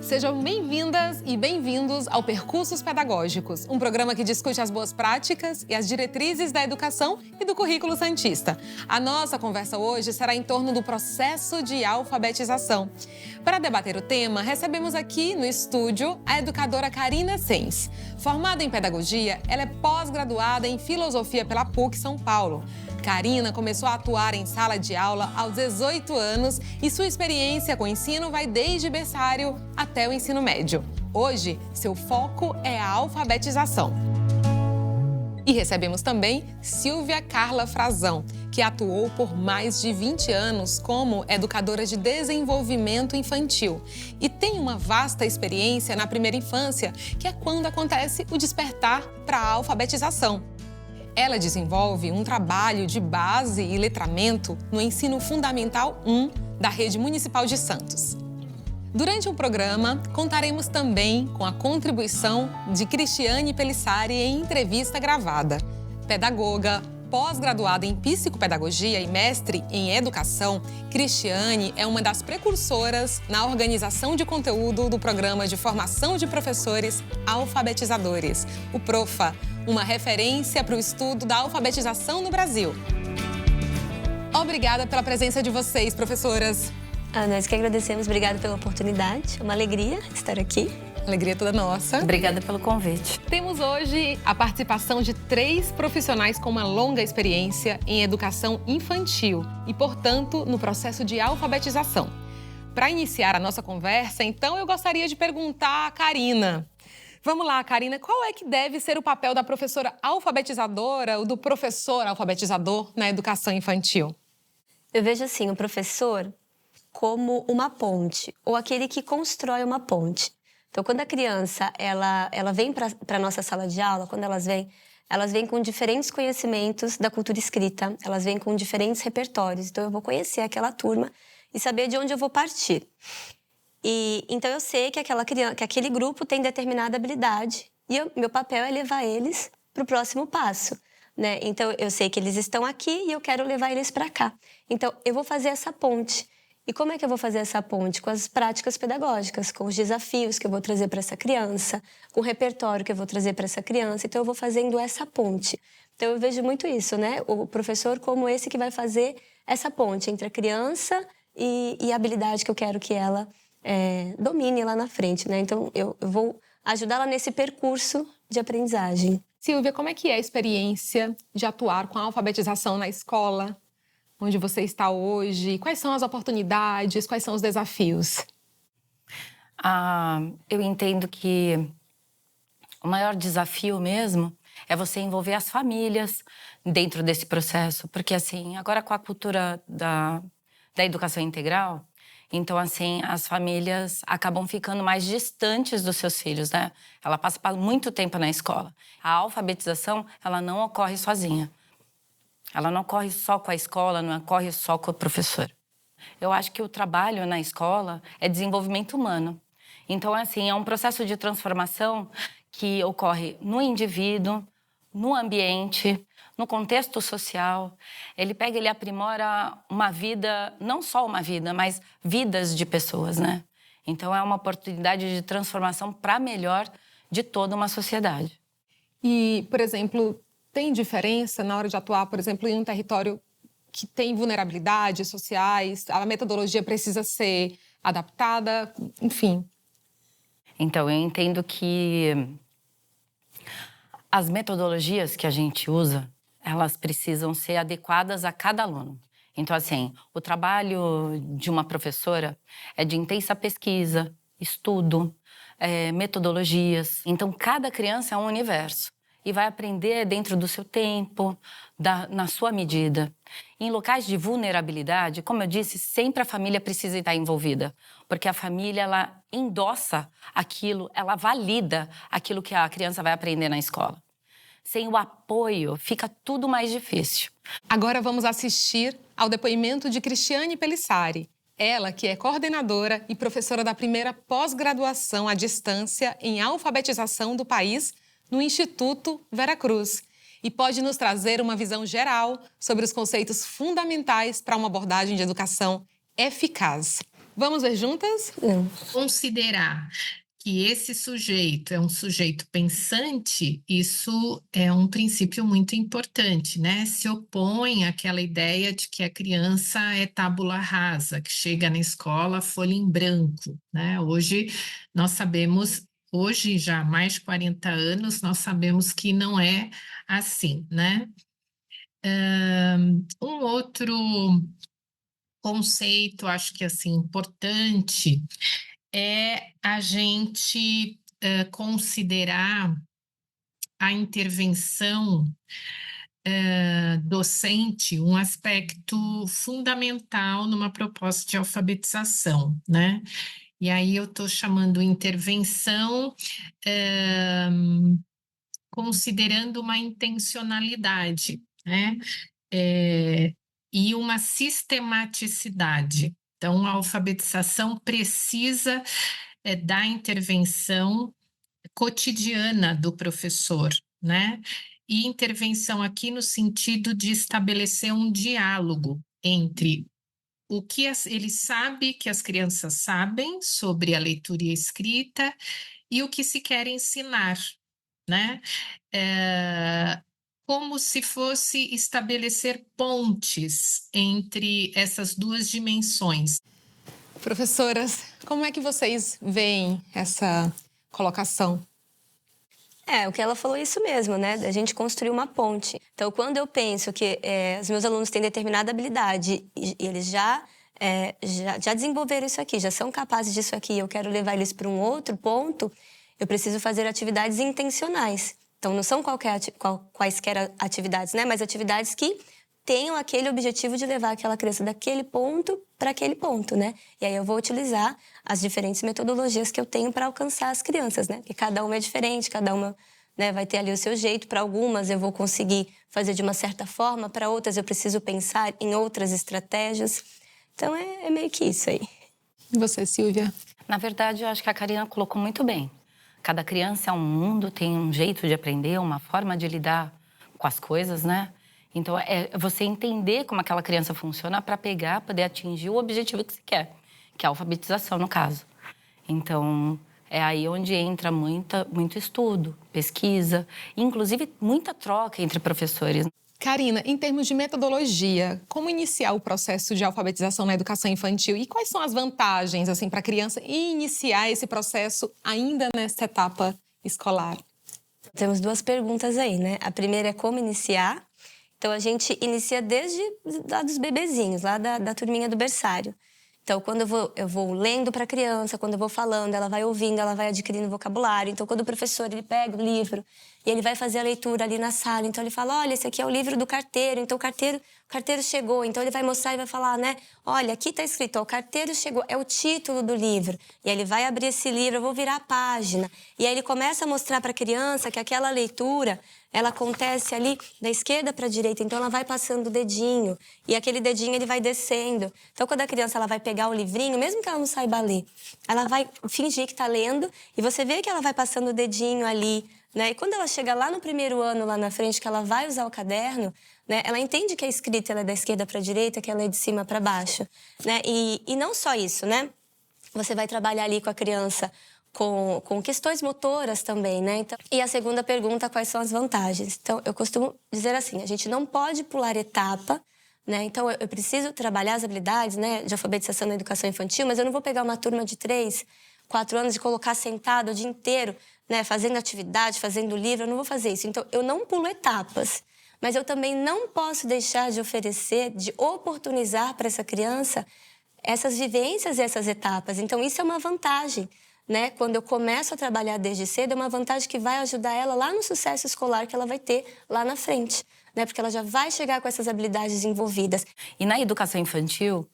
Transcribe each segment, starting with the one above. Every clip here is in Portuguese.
Sejam bem-vindas e bem-vindos ao Percursos Pedagógicos, um programa que discute as boas práticas e as diretrizes da educação e do currículo santista. A nossa conversa hoje será em torno do processo de alfabetização. Para debater o tema, recebemos aqui no estúdio a educadora Karina Sens. Formada em pedagogia, ela é pós-graduada em filosofia pela PUC São Paulo. Karina começou a atuar em sala de aula aos 18 anos e sua experiência com o ensino vai desde berçário até o ensino médio. Hoje, seu foco é a alfabetização. E recebemos também Silvia Carla Frazão, que atuou por mais de 20 anos como educadora de desenvolvimento infantil e tem uma vasta experiência na primeira infância, que é quando acontece o despertar para a alfabetização. Ela desenvolve um trabalho de base e letramento no Ensino Fundamental 1 da Rede Municipal de Santos. Durante o programa, contaremos também com a contribuição de Cristiane Pelissari em entrevista gravada. Pedagoga, pós-graduada em psicopedagogia e mestre em educação, Cristiane é uma das precursoras na organização de conteúdo do Programa de Formação de Professores Alfabetizadores, o PROFA, uma referência para o estudo da alfabetização no Brasil. Obrigada pela presença de vocês, professoras. Nós que agradecemos, obrigada pela oportunidade, é uma alegria estar aqui. Alegria toda nossa. Obrigada pelo convite. Temos hoje a participação de 3 profissionais com uma longa experiência em educação infantil e, portanto, no processo de alfabetização. Para iniciar a nossa conversa, então, eu gostaria de perguntar a Karina. Vamos lá, Karina, qual é que deve ser o papel da professora alfabetizadora ou do professor alfabetizador na educação infantil? Eu vejo assim, o professor como uma ponte, ou aquele que constrói uma ponte. Então, quando a criança ela vem para a nossa sala de aula, quando elas vêm com diferentes conhecimentos da cultura escrita, elas vêm com diferentes repertórios. Então, eu vou conhecer aquela turma e saber de onde eu vou partir. Então, eu sei que aquele grupo tem determinada habilidade e meu papel é levar eles para o próximo passo, né? Então, eu sei que eles estão aqui e eu quero levar eles para cá. Então, eu vou fazer essa ponte. E como é que eu vou fazer essa ponte? Com as práticas pedagógicas, com os desafios que eu vou trazer para essa criança, com o repertório que eu vou trazer para essa criança. Então, eu vou fazendo essa ponte. Então, eu vejo muito isso, né? O professor como esse que vai fazer essa ponte entre a criança e a habilidade que eu quero que ela domine lá na frente, né? Então, eu vou ajudá-la nesse percurso de aprendizagem. Silvia, como é que é a experiência de atuar com a alfabetização na escola, onde você está hoje? Quais são as oportunidades, quais são os desafios? Eu entendo que o maior desafio mesmo é você envolver as famílias dentro desse processo. Porque, assim, agora com a cultura da educação integral, então, assim, as famílias acabam ficando mais distantes dos seus filhos, né? Ela passa muito tempo na escola. A alfabetização, ela não ocorre sozinha. Ela não ocorre só com a escola, não ocorre só com o professor. Eu acho que o trabalho na escola é desenvolvimento humano. Então, assim, é um processo de transformação que ocorre no indivíduo, no ambiente, no contexto social. Ele aprimora uma vida, não só uma vida, mas vidas de pessoas, né? Então, é uma oportunidade de transformação para melhor de toda uma sociedade. E, por exemplo, tem diferença na hora de atuar, por exemplo, em um território que tem vulnerabilidades sociais? A metodologia precisa ser adaptada, enfim. Então, eu entendo que as metodologias que a gente usa, elas precisam ser adequadas a cada aluno. Então, assim, o trabalho de uma professora é de intensa pesquisa, estudo, metodologias. Então, cada criança é um universo e vai aprender dentro do seu tempo, na sua medida. Em locais de vulnerabilidade, como eu disse, sempre a família precisa estar envolvida, porque a família, ela endossa aquilo, ela valida aquilo que a criança vai aprender na escola. Sem o apoio, fica tudo mais difícil. Agora vamos assistir ao depoimento de Cristiane Pelissari. Ela que é coordenadora e professora da primeira pós-graduação à distância em alfabetização do país no Instituto Vera Cruz e pode nos trazer uma visão geral sobre os conceitos fundamentais para uma abordagem de educação eficaz. Vamos ver juntas? Considerar que esse sujeito é um sujeito pensante, isso é um princípio muito importante, né? Se opõe àquela ideia de que a criança é tábula rasa, que chega na escola folha em branco, né? Hoje nós sabemos, hoje já há mais de 40 anos, nós sabemos que não é assim, né? Um outro conceito, acho que assim, importante, é a gente considerar a intervenção docente um aspecto fundamental numa proposta de alfabetização, né? E aí eu estou chamando intervenção considerando uma intencionalidade, né? E uma sistematicidade. Então, a alfabetização precisa da intervenção cotidiana do professor, né? E intervenção aqui no sentido de estabelecer um diálogo entre o que ele sabe que as crianças sabem sobre a leitura e a escrita e o que se quer ensinar, né? Como se fosse estabelecer pontes entre essas duas dimensões. Professoras, como é que vocês veem essa colocação? O que ela falou é isso mesmo, né? Da gente construir uma ponte. Então, quando eu penso que os meus alunos têm determinada habilidade e eles já desenvolveram isso aqui, já são capazes disso aqui, eu quero levar eles para um outro ponto, eu preciso fazer atividades intencionais. Então, não são quaisquer atividades, né? Mas atividades que tenham aquele objetivo de levar aquela criança daquele ponto para aquele ponto, né? E aí eu vou utilizar as diferentes metodologias que eu tenho para alcançar as crianças, né? Porque cada uma é diferente, cada uma, né, vai ter ali o seu jeito. Para algumas eu vou conseguir fazer de uma certa forma, para outras eu preciso pensar em outras estratégias. Então é meio que isso aí. E você, Silvia? Na verdade, eu acho que a Karina colocou muito bem. Cada criança é um mundo, tem um jeito de aprender, uma forma de lidar com as coisas, né? Então, é você entender como aquela criança funciona para pegar, poder atingir o objetivo que você quer, que é a alfabetização, no caso. Então, é aí onde entra muito estudo, pesquisa, inclusive muita troca entre professores. Karina, em termos de metodologia, como iniciar o processo de alfabetização na educação infantil e quais são as vantagens assim para a criança iniciar esse processo ainda nesta etapa escolar? Temos duas perguntas aí, né? A primeira é como iniciar. Então, a gente inicia desde lá dos bebezinhos, lá da turminha do berçário. Então, quando eu vou lendo para a criança, quando eu vou falando, ela vai ouvindo, ela vai adquirindo vocabulário. Então, quando o professor ele pega o livro e ele vai fazer a leitura ali na sala, então ele fala, olha, esse aqui é o livro do carteiro, então o carteiro chegou. Então, ele vai mostrar e vai falar, né, olha, aqui está escrito, ó, o carteiro chegou, é o título do livro. E aí ele vai abrir esse livro, eu vou virar a página. E aí ele começa a mostrar para a criança que aquela leitura ela acontece ali da esquerda para a direita, então ela vai passando o dedinho e aquele dedinho ele vai descendo. Então, quando a criança ela vai pegar o livrinho, mesmo que ela não saiba ler, ela vai fingir que está lendo e você vê que ela vai passando o dedinho ali, né? E quando ela chega lá no primeiro ano, lá na frente, que ela vai usar o caderno, né? Ela entende que a escrita ela é da esquerda para a direita, que ela é de cima para baixo, né? E não só isso, né? Você vai trabalhar ali com a criança com questões motoras também, né? Então, e a segunda pergunta, quais são as vantagens? Então, eu costumo dizer assim, a gente não pode pular etapa, né? Então, eu preciso trabalhar as habilidades, né, de alfabetização na educação infantil, mas eu não vou pegar uma turma de 3, 4 anos e colocar sentado o dia inteiro, né, fazendo atividade, fazendo livro, eu não vou fazer isso. Então, eu não pulo etapas, mas eu também não posso deixar de oferecer, de oportunizar para essa criança essas vivências e essas etapas. Então, isso é uma vantagem, né? Quando eu começo a trabalhar desde cedo, é uma vantagem que vai ajudar ela lá no sucesso escolar que ela vai ter lá na frente, né? Porque ela já vai chegar com essas habilidades envolvidas. E na educação infantil,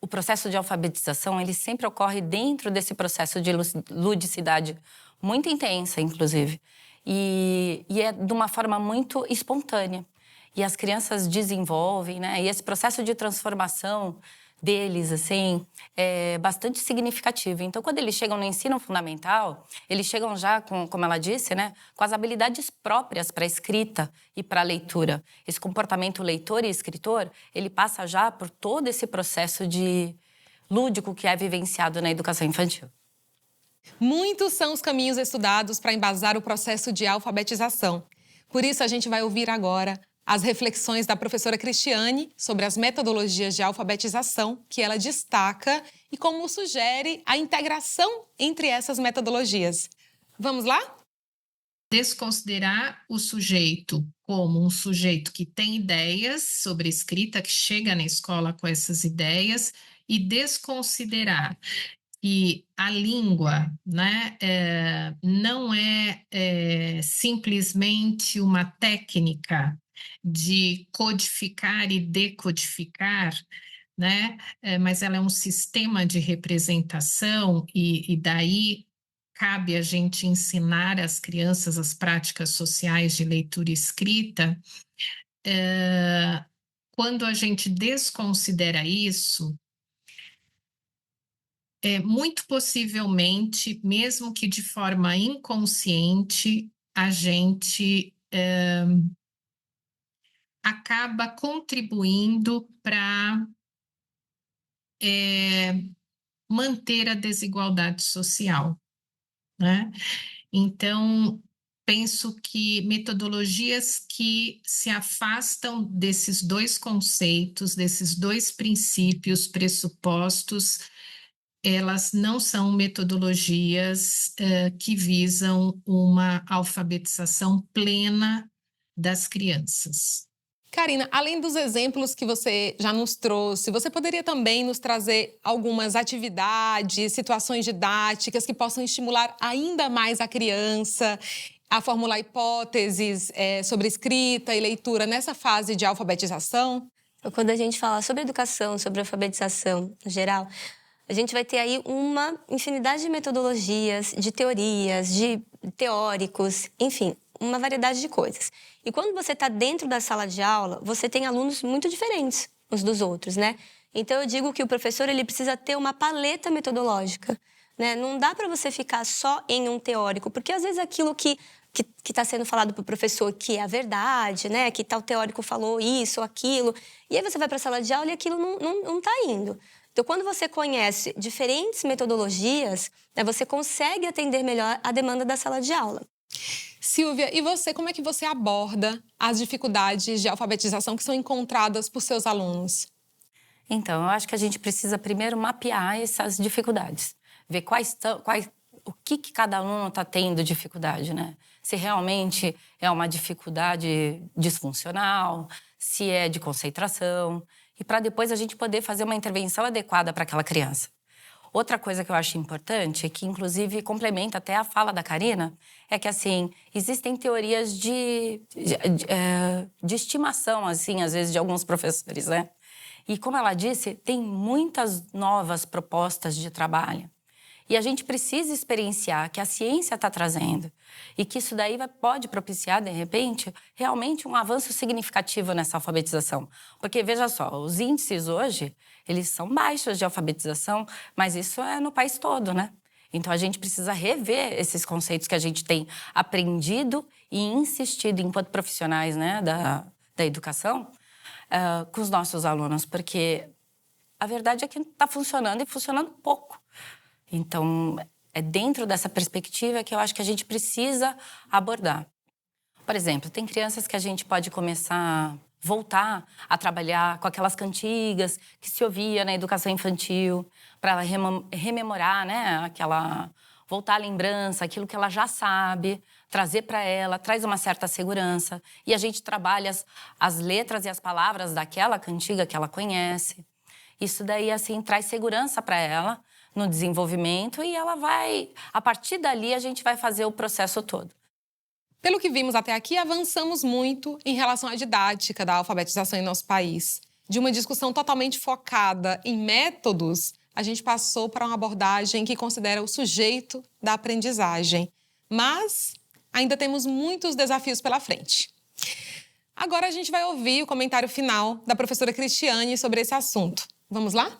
o processo de alfabetização, ele sempre ocorre dentro desse processo de ludicidade muito intensa, inclusive. E é de uma forma muito espontânea. E as crianças desenvolvem, né? E esse processo de transformação deles, assim, é bastante significativo. Então, quando eles chegam no ensino fundamental, eles chegam já, como ela disse, né, com as habilidades próprias para a escrita e para a leitura. Esse comportamento leitor e escritor, ele passa já por todo esse processo de lúdico que é vivenciado na educação infantil. Muitos são os caminhos estudados para embasar o processo de alfabetização. Por isso, a gente vai ouvir agora as reflexões da professora Cristiane sobre as metodologias de alfabetização que ela destaca e como sugere a integração entre essas metodologias. Vamos lá? Desconsiderar o sujeito como um sujeito que tem ideias sobre escrita, que chega na escola com essas ideias, e desconsiderar que a língua, né, não é simplesmente uma técnica de codificar e decodificar, né, mas ela é um sistema de representação e daí cabe a gente ensinar às crianças as práticas sociais de leitura e escrita. Quando a gente desconsidera isso, muito possivelmente, mesmo que de forma inconsciente, a gente acaba contribuindo para manter a desigualdade social, né? Então, penso que metodologias que se afastam desses dois conceitos, desses dois princípios, pressupostos, elas não são metodologias que visam uma alfabetização plena das crianças. Karina, além dos exemplos que você já nos trouxe, você poderia também nos trazer algumas atividades, situações didáticas que possam estimular ainda mais a criança a formular hipóteses sobre escrita e leitura nessa fase de alfabetização? Quando a gente fala sobre educação, sobre alfabetização em geral, a gente vai ter aí uma infinidade de metodologias, de teorias, de teóricos, enfim, uma variedade de coisas. E quando você está dentro da sala de aula, você tem alunos muito diferentes uns dos outros, né? Então, eu digo que o professor ele precisa ter uma paleta metodológica, né? Não dá para você ficar só em um teórico, porque às vezes aquilo que está sendo falado para o professor que é a verdade, né? Que tal teórico falou isso ou aquilo. E aí você vai para a sala de aula e aquilo não está indo. Então, quando você conhece diferentes metodologias, né, você consegue atender melhor a demanda da sala de aula. Silvia, e você, como é que você aborda as dificuldades de alfabetização que são encontradas por seus alunos? Então, eu acho que a gente precisa primeiro mapear essas dificuldades, ver o que cada aluno está tendo dificuldade, né? Se realmente é uma dificuldade disfuncional, se é de concentração, e para depois a gente poder fazer uma intervenção adequada para aquela criança. Outra coisa que eu acho importante, que inclusive complementa até a fala da Karina, é que, assim, existem teorias de estimação, assim, às vezes, de alguns professores, né? E, como ela disse, tem muitas novas propostas de trabalho. E a gente precisa experienciar que a ciência está trazendo e que isso daí pode propiciar, de repente, realmente um avanço significativo nessa alfabetização. Porque, veja só, os índices hoje, eles são baixos de alfabetização, mas isso é no país todo, né? Então, a gente precisa rever esses conceitos que a gente tem aprendido e insistido enquanto profissionais, né, da educação, com os nossos alunos, porque a verdade é que está funcionando e funcionando pouco. Então, é dentro dessa perspectiva que eu acho que a gente precisa abordar. Por exemplo, tem crianças que a gente pode começar a voltar a trabalhar com aquelas cantigas que se ouvia na educação infantil, para ela rememorar, né, voltar à lembrança, aquilo que ela já sabe, trazer para ela, traz uma certa segurança. E a gente trabalha as letras e as palavras daquela cantiga que ela conhece. Isso daí, assim, traz segurança para ela no desenvolvimento e ela vai... A partir dali, a gente vai fazer o processo todo. Pelo que vimos até aqui, avançamos muito em relação à didática da alfabetização em nosso país. De uma discussão totalmente focada em métodos, a gente passou para uma abordagem que considera o sujeito da aprendizagem. Mas ainda temos muitos desafios pela frente. Agora a gente vai ouvir o comentário final da professora Cristiane sobre esse assunto. Vamos lá?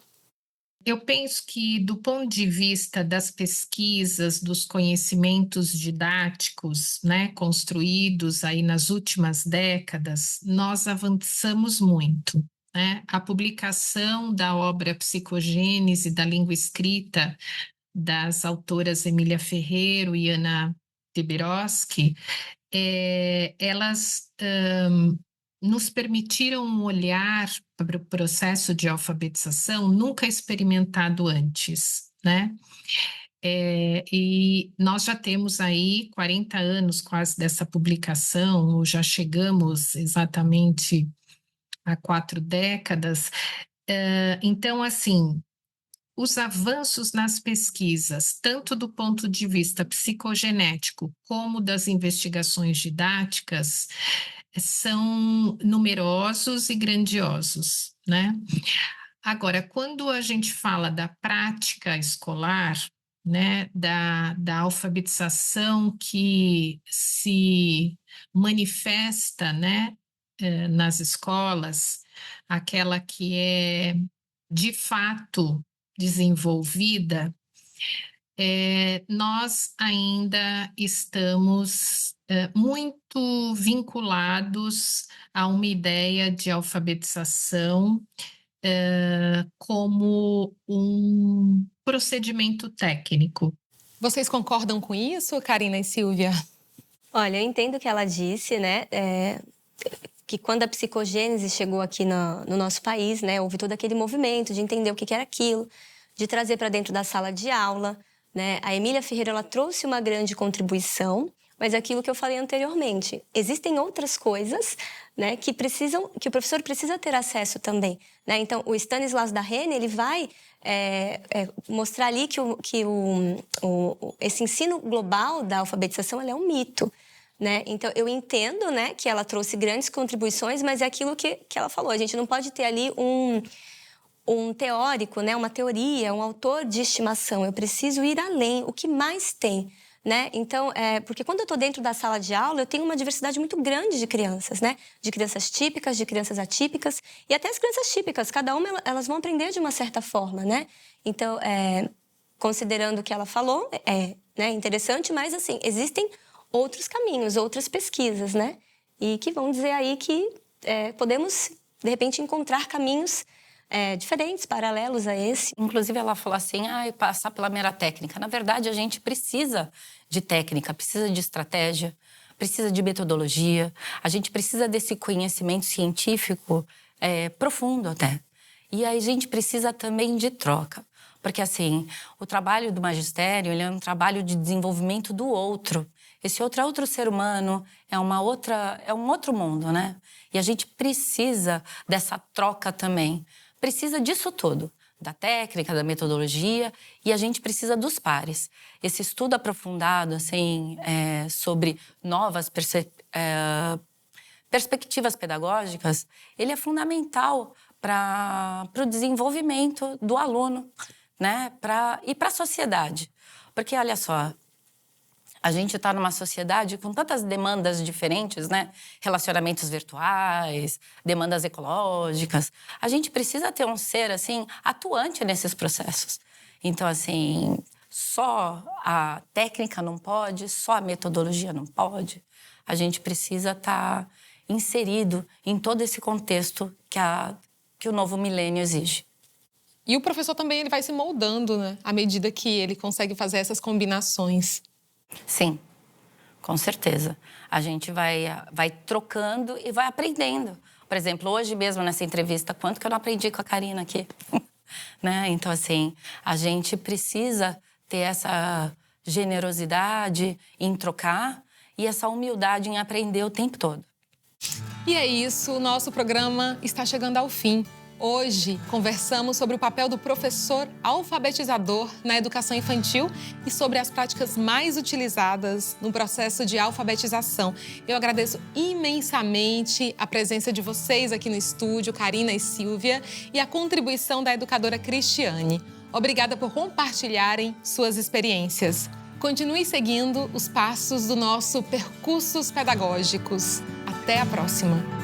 Eu penso que, do ponto de vista das pesquisas, dos conhecimentos didáticos, né, construídos aí nas últimas décadas, nós avançamos muito, né? A publicação da obra Psicogênese da Língua Escrita das autoras Emília Ferreiro e Ana Teberoski, elas nos permitiram um olhar para o processo de alfabetização nunca experimentado antes, né? E nós já temos aí 40 anos quase dessa publicação, ou já chegamos exatamente a 4 décadas. Então, assim, os avanços nas pesquisas, tanto do ponto de vista psicogenético como das investigações didáticas, são numerosos e grandiosos, né? Agora, quando a gente fala da prática escolar, né, da alfabetização que se manifesta, né, nas escolas, aquela que é de fato desenvolvida, nós ainda estamos muito vinculados a uma ideia de alfabetização como um procedimento técnico. Vocês concordam com isso, Karina e Silvia? Olha, eu entendo o que ela disse, né? Que quando a psicogênese chegou aqui no nosso país, né, houve todo aquele movimento de entender o que era aquilo, de trazer para dentro da sala de aula, né? A Emília Ferreira, ela trouxe uma grande contribuição, mas aquilo que eu falei anteriormente, existem outras coisas, né, que o professor precisa ter acesso também, né? Então, o Stanislas Dehaene, ele vai mostrar ali que esse ensino global da alfabetização, ele é um mito, né? Então, eu entendo, né, que ela trouxe grandes contribuições, mas é aquilo que ela falou. A gente não pode ter ali um teórico, né, uma teoria, um autor de estimação. Eu preciso ir além. O que mais tem? Né? Então, porque quando eu estou dentro da sala de aula, eu tenho uma diversidade muito grande de crianças, né? De crianças típicas, de crianças atípicas e até as crianças típicas. Cada uma, elas vão aprender de uma certa forma, né? Então, considerando o que ela falou, né, interessante, mas, assim, existem outros caminhos, outras pesquisas, né? E que vão dizer aí que podemos, de repente, encontrar caminhos diferentes, paralelos a esse. Inclusive, ela falou assim, passar pela mera técnica. Na verdade, a gente precisa de técnica, precisa de estratégia, precisa de metodologia, a gente precisa desse conhecimento científico profundo até. E a gente precisa também de troca. Porque, assim, o trabalho do magistério, ele é um trabalho de desenvolvimento do outro. Esse outro é outro ser humano, é um outro mundo, né? E a gente precisa dessa troca também. Precisa disso tudo, da técnica, da metodologia, e a gente precisa dos pares. Esse estudo aprofundado, assim, sobre novas perspectivas pedagógicas, ele é fundamental para o desenvolvimento do aluno, né? E para a sociedade. Porque, olha só, a gente está numa sociedade com tantas demandas diferentes, né? Relacionamentos virtuais, demandas ecológicas. A gente precisa ter um ser, assim, atuante nesses processos. Então, assim, só a técnica não pode, só a metodologia não pode. A gente precisa estar inserido em todo esse contexto que o novo milênio exige. E o professor também ele vai se moldando, né? À medida que ele consegue fazer essas combinações. Sim, com certeza. A gente vai trocando e vai aprendendo. Por exemplo, hoje mesmo nessa entrevista, quanto que eu não aprendi com a Karina aqui? Né? Então, assim, a gente precisa ter essa generosidade em trocar e essa humildade em aprender o tempo todo. E é isso, o nosso programa está chegando ao fim. Hoje, conversamos sobre o papel do professor alfabetizador na educação infantil e sobre as práticas mais utilizadas no processo de alfabetização. Eu agradeço imensamente a presença de vocês aqui no estúdio, Karina e Silvia, e a contribuição da educadora Cristiane. Obrigada por compartilharem suas experiências. Continue seguindo os passos do nosso Percursos Pedagógicos. Até a próxima!